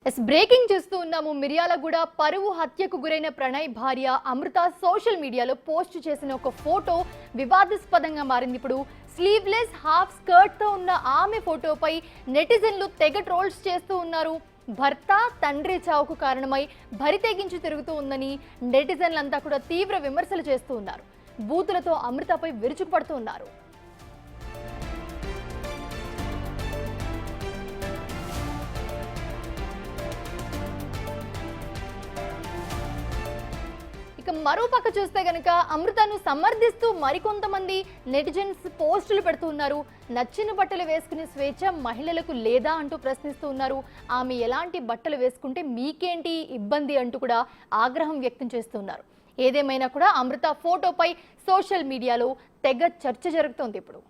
Breaking చూస్తూ ఉన్నాము. మిర్యాలగూడ పరువు హత్యకు గురైన ప్రణయ్ భార్య అమృత సోషల్ మీడియాలో పోస్ట్ చేసిన ఒక ఫోటో వివాదాస్పదంగా మారింది. ఇప్పుడు స్లీవ్లెస్ హాఫ్ స్కర్ట్ తో ఉన్న ఆమె ఫోటోపై నెటిజన్లు తెగ ట్రోల్స్ చేస్తూ ఉన్నారు. భర్త తండ్రి చావుకు కారణమై భరి తెగించి తిరుగుతూ ఉందని నెటిజన్లంతా కూడా తీవ్ర విమర్శలు చేస్తూ ఉన్నారు. బూతులతో అమృతపై విరుచుకుపడుతూ ఉన్నారు. ఇక మరో పక్క చూస్తే గనక అమృతను సమర్థిస్తూ మరికొంతమంది నెటిజన్స్ పోస్టులు పెడుతూ ఉన్నారు. నచ్చిన బట్టలు వేసుకునే స్వేచ్ఛ మహిళలకు లేదా అంటూ ప్రశ్నిస్తూ ఉన్నారు. ఆమె ఎలాంటి బట్టలు వేసుకుంటే మీకేంటి ఇబ్బంది అంటూ కూడా ఆగ్రహం వ్యక్తం చేస్తున్నారు. ఏదేమైనా కూడా అమృత ఫోటోపై సోషల్ మీడియాలో తెగ చర్చ జరుగుతోంది. ఇప్పుడు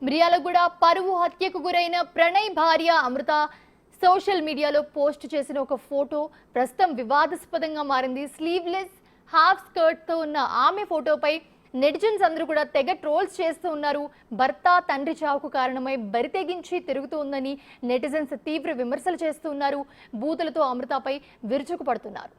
మిర్యాలగూడ పరువు హత్యకు గురైన ప్రణయ్ భార్య అమృత సోషల్ మీడియాలో పోస్ట్ చేసిన ఒక ఫోటో ప్రస్తుతం వివాదాస్పదంగా మారింది. స్లీవ్లెస్ హాఫ్ స్కర్ట్ తో ఉన్న ఆమె ఫోటోపై నెటిజన్స్ అందరూ కూడా తెగ ట్రోల్స్ చేస్తూ ఉన్నారు. భర్త తండ్రి చావుకు కారణమై బరి తెగించి తిరుగుతూ ఉందని నెటిజన్స్ తీవ్ర విమర్శలు చేస్తూ ఉన్నారు. బూతులతో అమృతపై విరుచుకుపడుతున్నారు.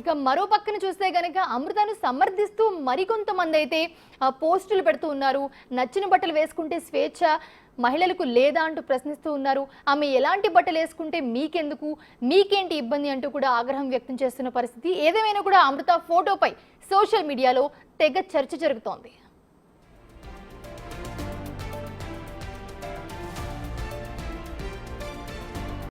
ఇక మరో పక్కన చూస్తే గనక అమృతను సమర్థిస్తూ మరికొంతమంది అయితే పోస్టులు పెడుతూ ఉన్నారు. నచ్చిన బట్టలు వేసుకుంటే స్వేచ్ఛ మహిళలకు లేదా అంటూ ప్రశ్నిస్తూ ఉన్నారు. ఆమె ఎలాంటి బట్టలు వేసుకుంటే మీకెందుకు, మీకేంటి ఇబ్బంది అంటూ కూడా ఆగ్రహం వ్యక్తం చేస్తున్న పరిస్థితి. ఏదేమైనా కూడా అమృత ఫోటోపై సోషల్ మీడియాలో తెగ చర్చ జరుగుతోంది.